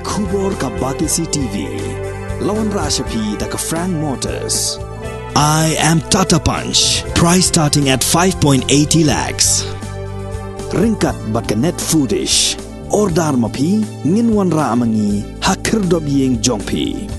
Kubor ka Batisi TV. Lawan Rashapi da ka Frank Motors. I am Tata Punch. Price starting at 5.80 lakhs. Ringkat bat ka net foodish. Ordar mapi nginwan ra amangi hakir dobyeng jongpi.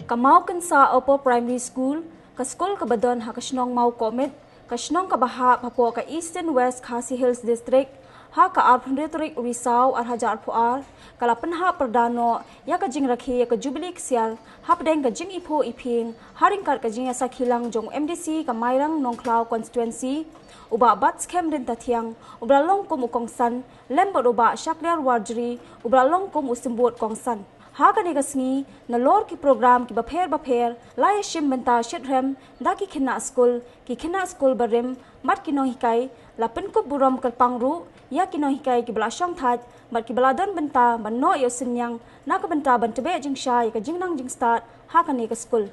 Kamau kensa Opo Primary School, ka school ka badon ha kasnong mau komit, kasnong ka baha papo ka Eastern West Khasi Hills District, ha ka Arphandetrik Risau ar hajar puar, kala penha perdano, ya ka jing rakhi ya ka Jubilee Ksial, ha pedeng ka jing ipo iping, haringkat ka jing ya sakhilang jong MDC ka Mairang Nongklau constituency, uba bat skem din tatiang, ubra longkum ukongsan, lembot uba Shakliar Warjri, ubra longkum usimbut kongsan. Ha kani gasngi na lor ki program ki bapher lai shim benta shedrem da ki khina school barim mat ki no hikai lapen ko buram kal pangru ya ki no hikai ki bla shong thaj mat ki bladon benta banno yo sinyang na ka benta bantbe jing sha ka jingnang jing start ha kani ka school.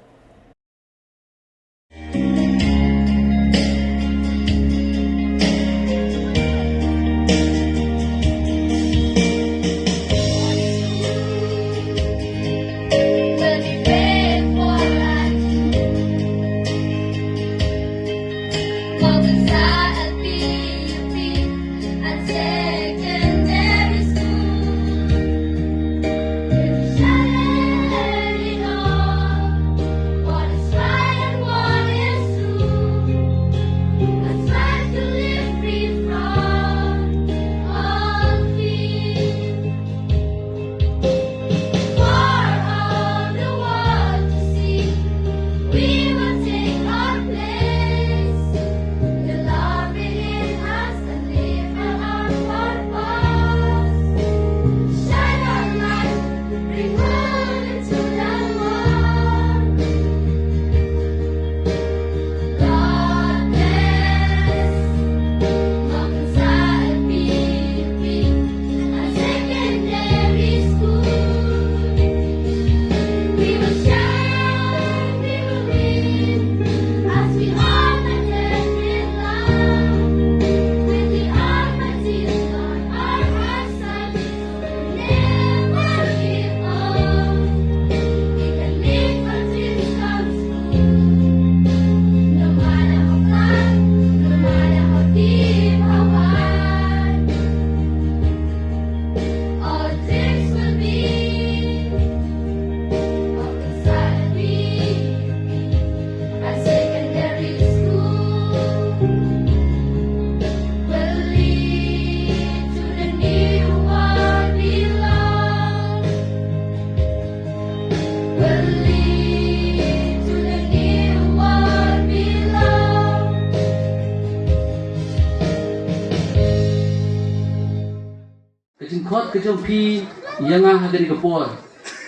Kot kejaupi yang hagani kapor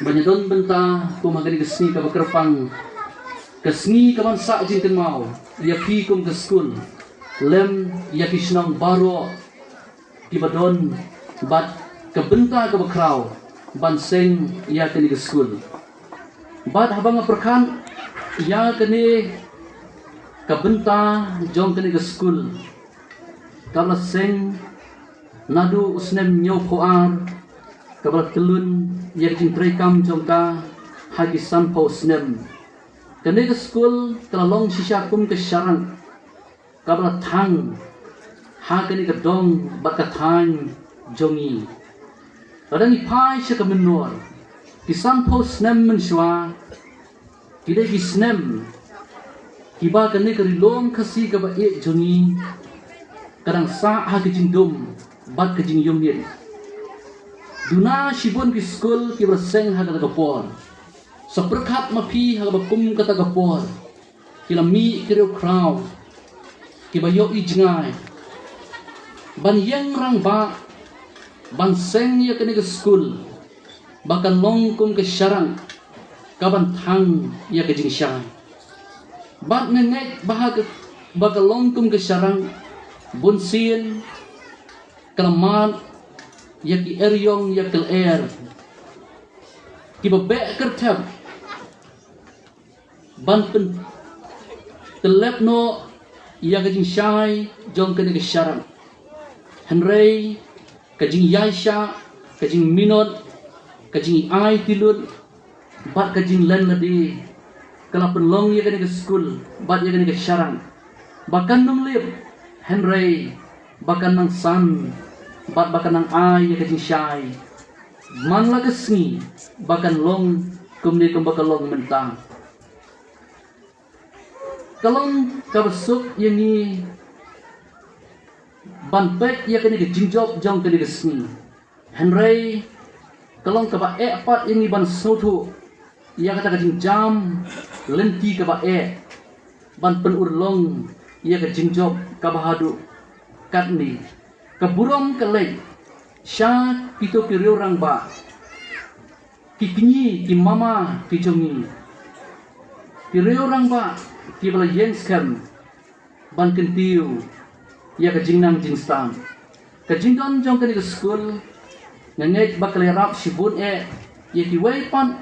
banyadon benta kum hagani kesni ka bakerpang kesni kaman sa jinten mau ya pi kum ke school lem ya kisnong baro kibadon bat ke benta ka bakrau banseng ya kani ke school bat habang perkan ya kani ka benta jong kani ke school kabla seng nadu usnem nyo poar kabal kelun yak jintrai kam jongka hagi sanpo usnem kene ke school telalong sisa kum ke syarang kabal thang ha kene ke dong bat ka thang jongi kadang ipai sya ka menor ki sanpo usnem menshwa kide ki snem kiba kene ke rilong kasi ka ba e jongi kadang sa ha ke jindum bat ke jing yong yen duna shibun ki school ki berseng ha kata kapor seperkat mapi ha bakum kata kapor kila mi kireu kraw ki bayo i jingai ban yang rang ba ban seng ya kene ke school bakal longkum ke syarang kaban thang ya ke jing syang bat nenek bahag bakal longkum ke syarang bunsin kelamat yaki eryong yakil air kiba be kertab ban pen telepno ya kajing syai jong kene ke syaram henrei kajing yaisha kajing minot, kajing ai tilut, bat kajing len ladi, kalau penlong ya kani ke school, bat ya kani ke syarang, bahkan nung lip, Henry, bahkan nang san, bahkan nang ai ya kajing syai, man la kesni, bahkan long kumni bakal long mentang. Kalau kabesuk yang ni ban pek ya kani ke jingjop jong kani ke sni. Henry kalau kaba pat yang ni ban sotu ya kata ke jam lenti kaba ban pen urlong ya ke jingjop kaba hadu kat ni keburom kelek sya pito kiri orang ba kikini ki mama ki jongi kiri orang ba ki bala yenskan ban kentiu ya ke jingnang jinstan ke jingdon jong ke school ngengek bakal rap sibun ya ki waipan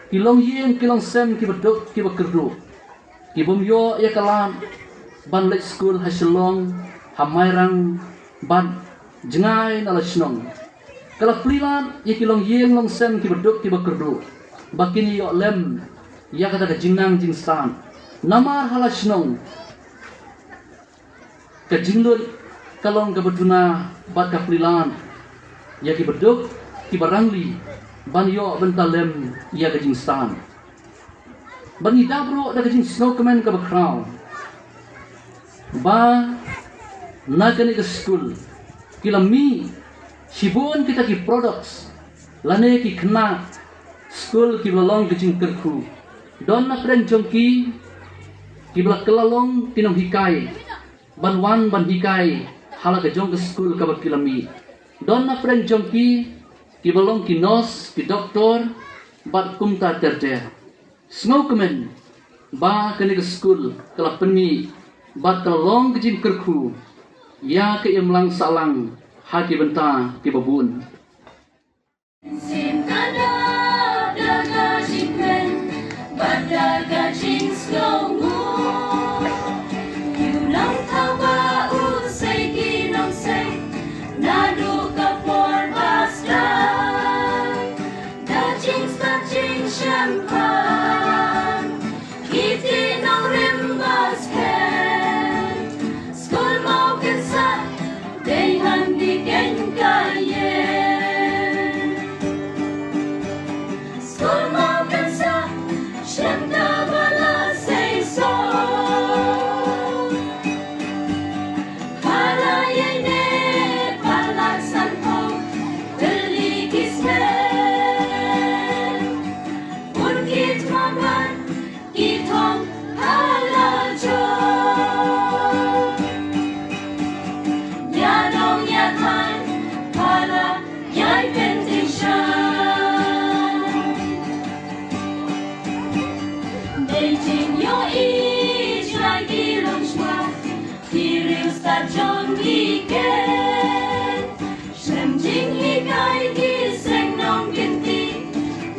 ki long yeng ki long sem ki bedok ki bekerdu ki bum yo ya kalam ban lek school hasilong hamairang ban jengai nala snong kalau plilan ya ki long yeng long sem ki bedok ki bekerdu bakini yo lem ya kata ke jingnang jinstan namar halasnong ke jinglut kalong ke betuna bat kaplilan ya ki beduk ki barangli ban yo bentalem ya ke jingstan ban ni dabro da ke jing snowman ke bakrau ba na ke school kilami sibun kita ki products lane ki kena school ki lolong ke jing kerku don na pren jongki kibla kelalong tinong hikai ban wan ban hikai hala ke jong ke school ka bakilami don na pren jongki kibalong ki nos ki doktor bat kumta terter smokemen ba kene ke school kala peni bat kalong ke jing kerku ya ke imlang salang haki benta ki babun Simkada daga jingren badaga jing slow yulang tawa usai ginong say nadu kapor basta dajing staching champagne kiti nong rimbas ken skol mau kensa dehan di genkaye skol mau kensa shemda bala say so John Weekend Shem Jing Hi Kai Ki Seng Nong Kin Ti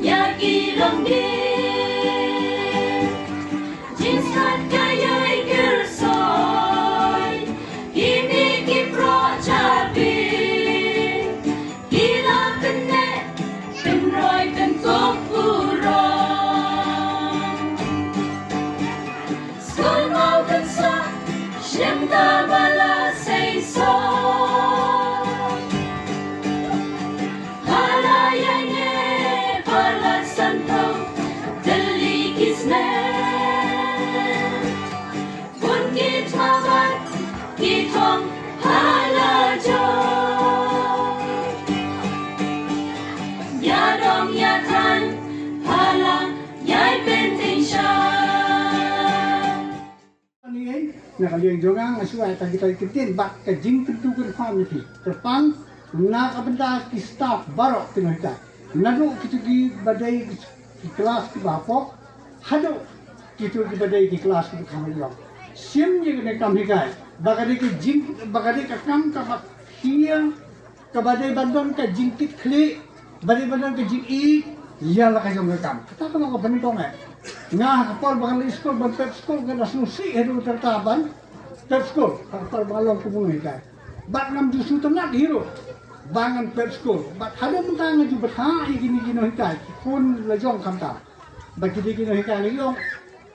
Ya Ki Long Di Jin Sat Kai Yai Kir Soy Kini Ki Pro Chabi Kila Kene Pen Roy Pen Tok Purong Skol Mau Kan Sa Shem Da Bala Say So Halayane Bala Santo Dali Kisne Bun Git Mabat Gitong Halajo Yadong Yatan Hala Yai Penting Shah Nakaliang jongang asuai tadi kali kentin bak kajing tentukan family terpang nak abenda ki staff barok tinita nadu kitu ki badai ki kelas ki bapok hadu kitu ki badai ki kelas ki khamaliong sim ye ne kamhikai bagade ki jing bagade ka kam ka bak hia ka badai bandon ka jingkit khle badai bandon ka jing i ya la ka jong kam kata ko ko benitong ngah kapal bakal school ban pep school kan asusi hedu tertaban pep school kapal balong kumui kai bat nam dusu tenat hero bangan pet school but hada mentang ju betha gini hikai kun la jong kam ta bagi gini hikai ni long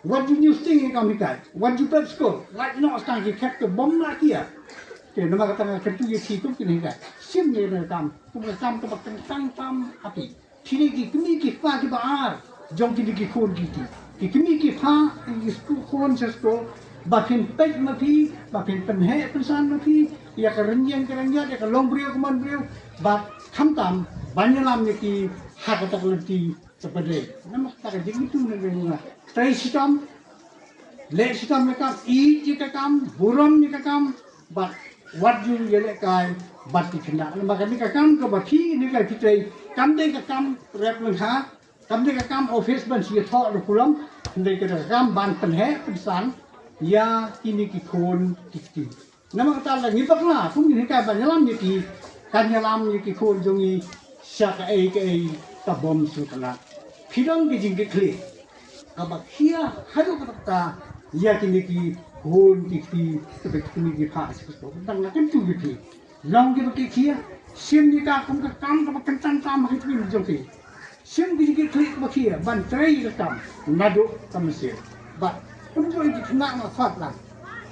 what you new thing kam hikai what you pet school like no stang ki kat ke bom la kia ke nama kata ke tu ye thi tu kini hikai sim ni na kam tu kam tu bak tang tam api thini ki kini ki fa ki baar jong ki khon ki kini ki fa ki school khon sa school bakin pet ma phi bakin pen he pensan ma phi ya kerenjang ya ke long brio keman brio bat kham tam banyalam ni ki hak tak lenti sepede nama tak jadi itu nenga trai sitam le sitam mekam I jika kam buram jika kam bat what you yele kai bat ki kena maka ni kam ke bathi ni kai pitrai kam de ka kam rep lengha kam de ka kam office ban si tho ru kulam de ka kam ban pen he pensan ya kini ki khon ki nama kata lagi bakla pun ni kai banyalam ni ki kanyalam ni ki khon jongi syak ke tabom sutana phidong ki jing ki khle aba khia hadu kata ya kini ki khon ki ke kini ki pha so dang na kem tu ki long ki khia sim ni ka kum ka kam ka kencan tam ha ki jong ki sim ki khle ba khia ban trai ka kam nadu kamse ba untuk itu kena ngafat lah.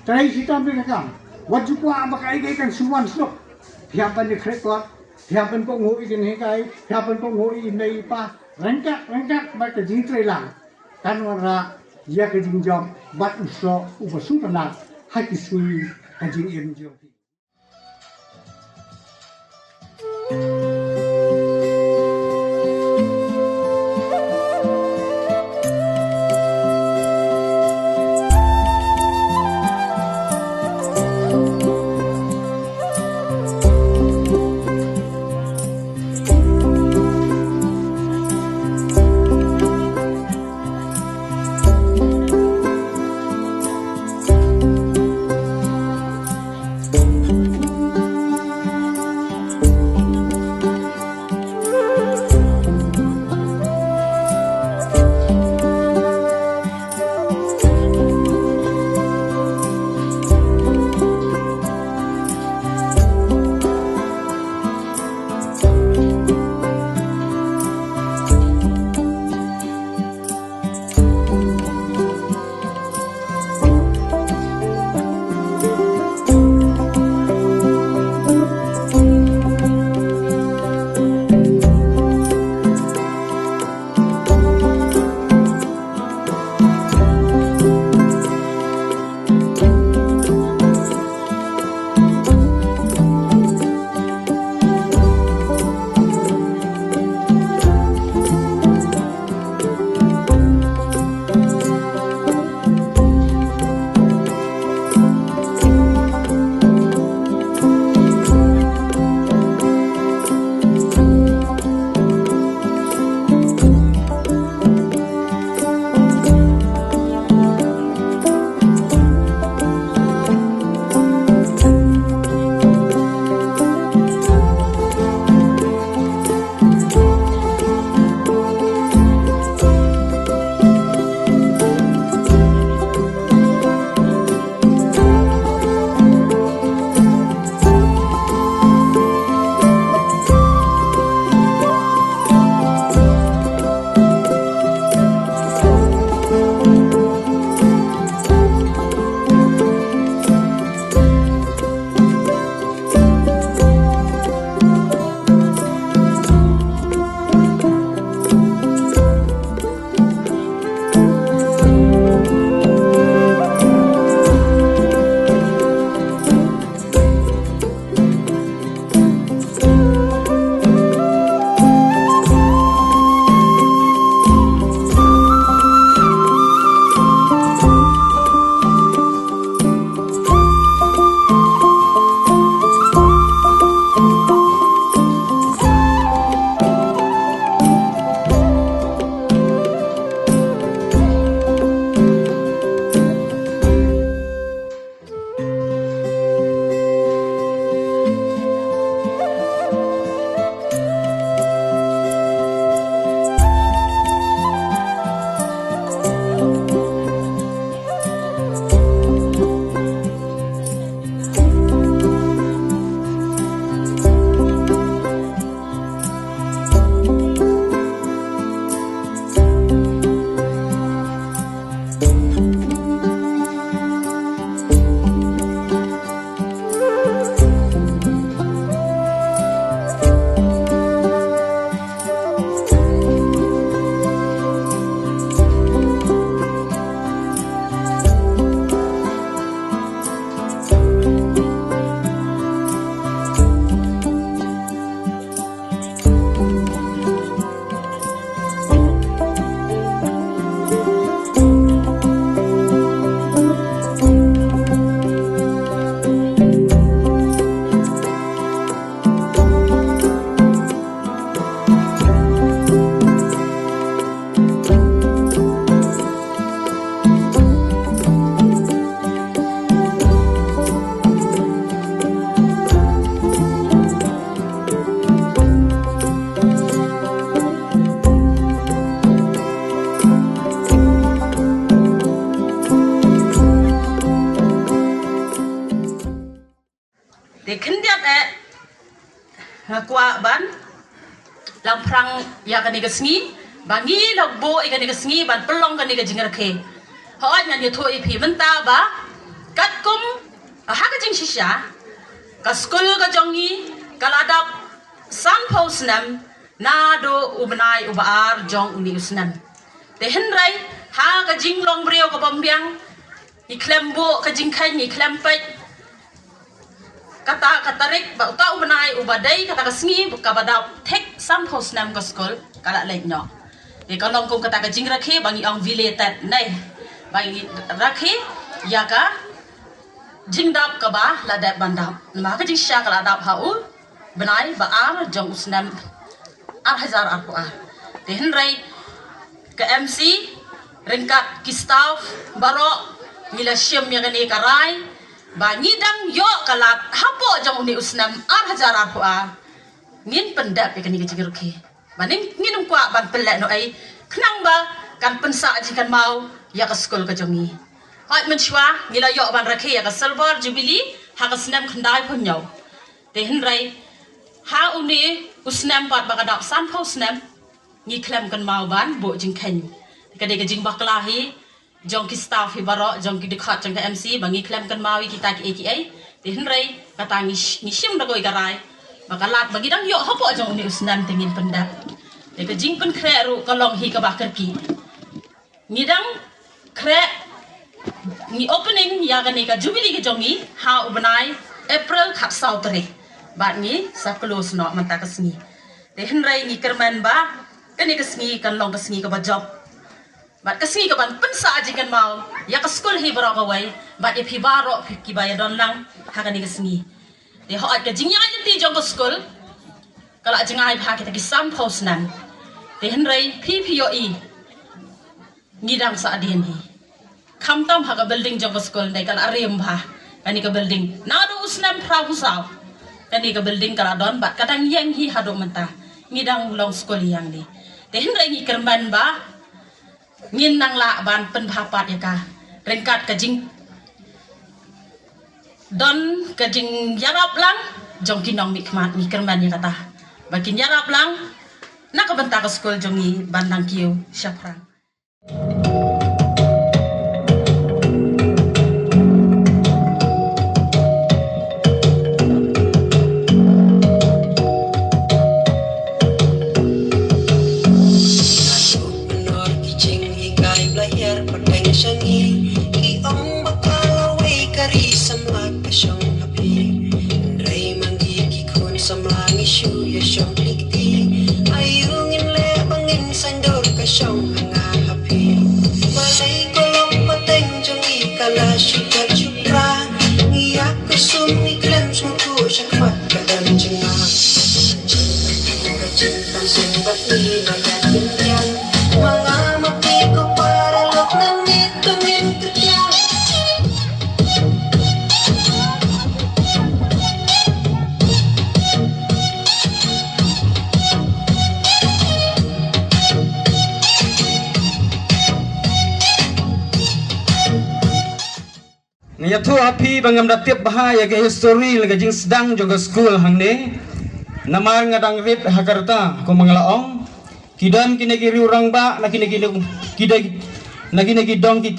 Try kita ambil kam. Wajib ko ang bakay kan suwan snok. Hiapan ni krekot, hiapan ko ngui kan hekay, hiapan ko ngui nei pa. Rengkat ba ka jing tray lang. Kan wala ya ka jing job bat uso ubasu panak haki sui ka jing em job. ban lang prang ya kan ni kesngi bangi lak bo ikan ni kesngi ban pelong kan ni jing rakhe hoi ngan ye thoi phi menta ba kat kum ha ka jing shisha ka school ka jongi kaladap san posnam nado ubnai ubar jong uni usnan te henrai ha ka jing long brio ka bombiang ni klembo ka jing khai ni klempet kata katarik ba uta ubnai ubadai kata kasngi ka badap tek san posnam ka school kala lek no de kalong kum kata ka jing rakhe bangi ong viletat nai bangi rakhe ya ka jing dap ka ba la dap bandap ma ka jing sha ka la dap hau benai ba ar jong usnam ar hazar ar ko ar de henrai ke MC ringkat kistauf baro mila syem yang ni karai ba ngidang yo kalat hapo jong uni usnam ar hazar ar ko ar ngin pendap ke ni jing rakhe baning nginum kwa ban pelak no ai knang ba kan pensa jikan mau ya ka school ka jongi hoi menchwa ngila yo ban rakhe ya ka silver jubilee ha ka snam khandai phonyau te henrai ha uni usnam bat bakadap san pho snam ngi klem kan mau ban bo jing khen ka de ka jing bakla hi jong ki staff hi baro jong ki dikhat jong ka MC bangi klem kan mau kita ki ATA te henrai kata ngi shim da goi garai bakalat bagi dang yo hapo jong uni usnam tengin pendap de ka jing pen kre ru kalong hi ka bakar ki ngidang kre ni opening ya ka ni ka jubilee ka jongi ha ubanai April khat sau tare bat ni sa close no manta ka sngi de henrai ni kerman ba ka ni ka sngi kan long ka sngi ka ba job bat ka sngi ka ban pensa jikan mau ya ka school hi baro ka wai bat e phi baro phi ki ba ya don lang ha ka ni ka sngi de ho ka jingya ti jong ka school kala jingai pha kita ki sam post nan de henrai PPOE ngidang sa adien hi kham tam ha ka building jong ka school dai kala arem bha kani ka building nadu usnam pra husau kani ka building kala don bat kadang yang hi hado menta ngidang long school yang ni de henrai ngi kerman ba ngin nang la ban pen phapat ya ka rengkat ka jing don ka jing yarap lang jong kinong mikmat ngi kerman ya kata bakin yarap lang nak benta ka school jongi bandang kiu syafran ya tu api bangam datip bahaya ke history lega jing sedang juga school hang ne namar ngadang rip Jakarta ko manglaong kidan kinegi urang ba na kinegi dong ki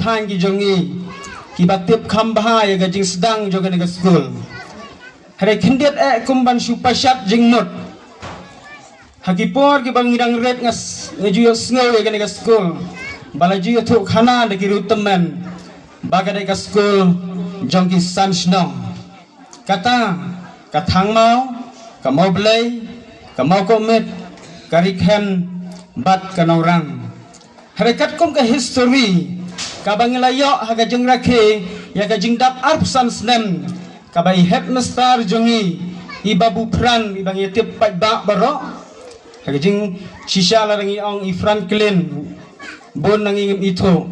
than ki jongi ki batip kham bahaya ke jing sedang juga nega school hare kindet kumban supasat jing not hakipor ki bangidang red ngas ngeju sngow ke nega school balaju tu khana de ki rutemen bagadai ka school jongki sansnong kata kathang mau ka mau blai ka mau komet karikhen bat kanorang harekat kom ka history ka banglayo haga jeng rakhe ya ka jing dap arpsan snem ka bai headmaster jongi i babu pran i bangi tip pai ba baro haga jing shisha larangi ong i Franklin bon nangi ito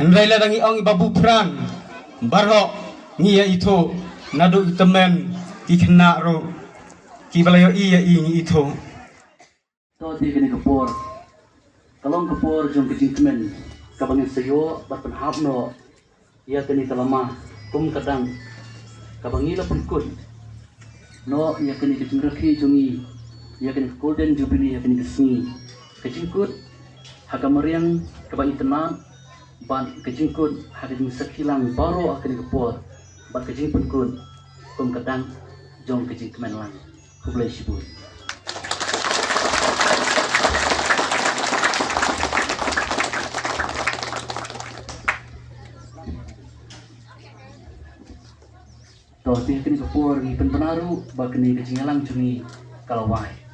henrai larangi ong i babu pran baro ngia itu nadu temen ki kena ro ki balayo iya ini itu to di kini kapor kalong kapor jong kejing temen kabangin sayo batpan hapno ia kini kalama kum kadang kabangila pun kun no ia kini kejing rakhi jongi ya kini golden jubilee ya kini kesni kejingkut hagamariang kebanyi tenat ban kejingkut hagin sekilang baro akan kepor ban kejingkut kun kum kadang jong kejing kemenlang kublai sibur. Toh pihak kini kepor ni penpenaru bak kini kejingalang cumi kalawai.